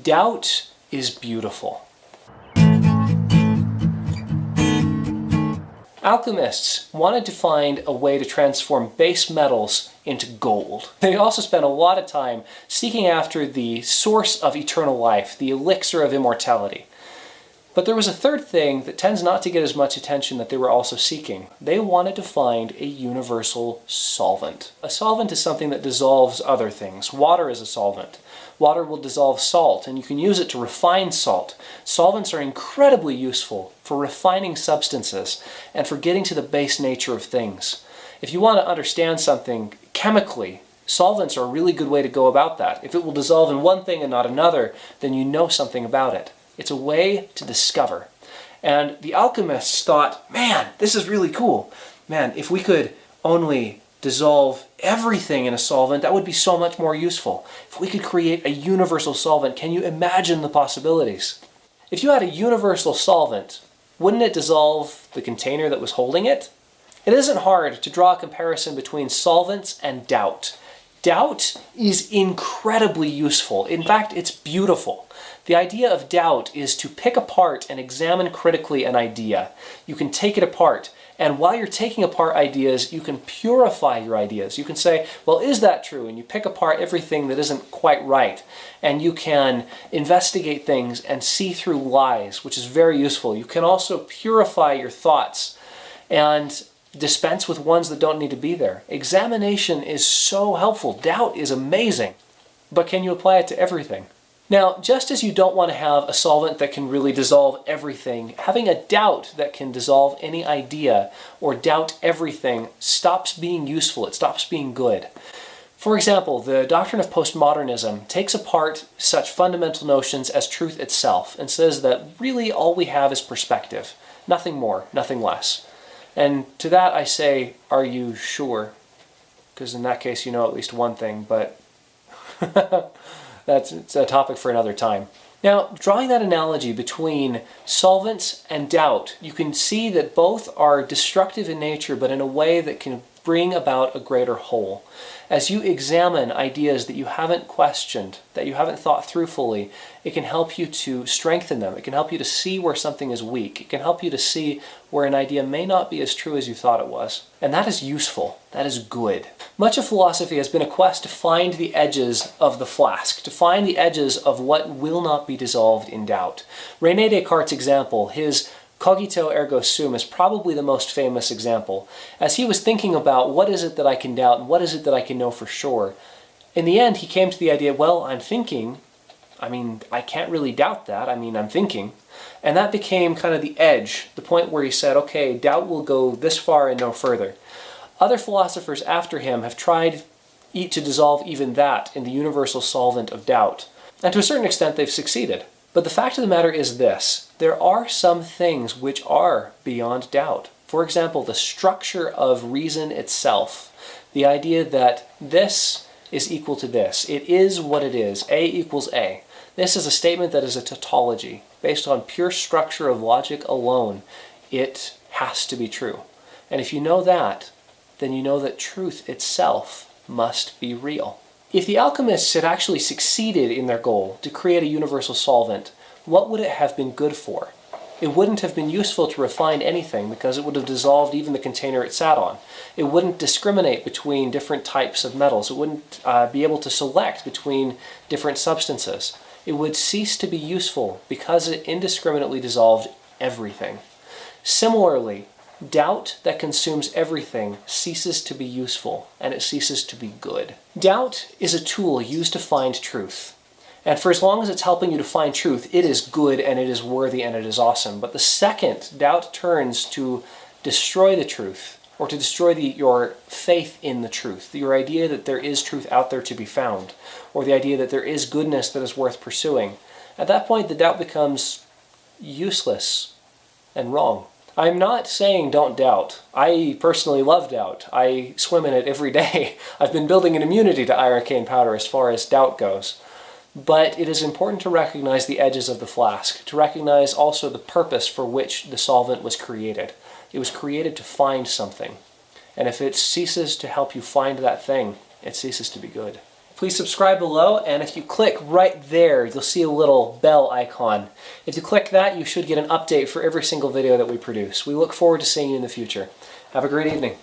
Doubt is beautiful. Alchemists wanted to find a way to transform base metals into gold. They also spent a lot of time seeking after the source of eternal life, the elixir of immortality. But there was a third thing that tends not to get as much attention that they were also seeking. They wanted to find a universal solvent. A solvent is something that dissolves other things. Water is a solvent. Water will dissolve salt, and you can use it to refine salt. Solvents are incredibly useful for refining substances and for getting to the base nature of things. If you want to understand something chemically, solvents are a really good way to go about that. If it will dissolve in one thing and not another, then you know something about it. It's a way to discover. And the alchemists thought, man, this is really cool. Man, if we could only dissolve everything in a solvent, that would be so much more useful. If we could create a universal solvent, can you imagine the possibilities? If you had a universal solvent, wouldn't it dissolve the container that was holding it? It isn't hard to draw a comparison between solvents and doubt. Doubt is incredibly useful. In fact, it's beautiful. The idea of doubt is to pick apart and examine critically an idea. You can take it apart, and while you're taking apart ideas, you can purify your ideas. You can say, well, is that true? And you pick apart everything that isn't quite right. And you can investigate things and see through lies, which is very useful. You can also purify your thoughts and dispense with ones that don't need to be there. Examination is so helpful. Doubt is amazing. But can you apply it to everything? Now, just as you don't want to have a solvent that can really dissolve everything, having a doubt that can dissolve any idea or doubt everything stops being useful. It stops being good. For example, the doctrine of postmodernism takes apart such fundamental notions as truth itself and says that really all we have is perspective. Nothing more, nothing less. And to that I say, are you sure? Because in that case you know at least one thing, but it's a topic for another time. Now, drawing that analogy between solvents and doubt, you can see that both are destructive in nature, but in a way that can bring about a greater whole. As you examine ideas that you haven't questioned, that you haven't thought through fully, it can help you to strengthen them. It can help you to see where something is weak. It can help you to see where an idea may not be as true as you thought it was. And that is useful. That is good. Much of philosophy has been a quest to find the edges of the flask, to find the edges of what will not be dissolved in doubt. René Descartes' example, his cogito ergo sum, is probably the most famous example. As he was thinking about what is it that I can doubt and what is it that I can know for sure, in the end he came to the idea, well, I'm thinking, I can't really doubt that, I'm thinking. And that became kind of the edge, the point where he said, okay, doubt will go this far and no further. Other philosophers after him have tried to dissolve even that in the universal solvent of doubt. And to a certain extent they've succeeded. But the fact of the matter is this: there are some things which are beyond doubt. For example, the structure of reason itself. The idea that this is equal to this. It is what it is. A equals A. This is a statement that is a tautology. Based on pure structure of logic alone, it has to be true. And if you know that, then you know that truth itself must be real. If the alchemists had actually succeeded in their goal to create a universal solvent, what would it have been good for? It wouldn't have been useful to refine anything because it would have dissolved even the container it sat on. It wouldn't discriminate between different types of metals. It wouldn't be able to select between different substances. It would cease to be useful because it indiscriminately dissolved everything. Similarly, doubt that consumes everything ceases to be useful, and it ceases to be good. Doubt is a tool used to find truth. And for as long as it's helping you to find truth, it is good and it is worthy and it is awesome. But the second doubt turns to destroy the truth, or to destroy your faith in the truth, your idea that there is truth out there to be found, or the idea that there is goodness that is worth pursuing, at that point the doubt becomes useless and wrong. I'm not saying don't doubt. I personally love doubt. I swim in it every day. I've been building an immunity to iroquois powder as far as doubt goes. But it is important to recognize the edges of the flask, to recognize also the purpose for which the solvent was created. It was created to find something. And if it ceases to help you find that thing, it ceases to be good. please subscribe below, and if you click right there, you'll see a little bell icon. If you click that, you should get an update for every single video that we produce. We look forward to seeing you in the future. Have a great evening.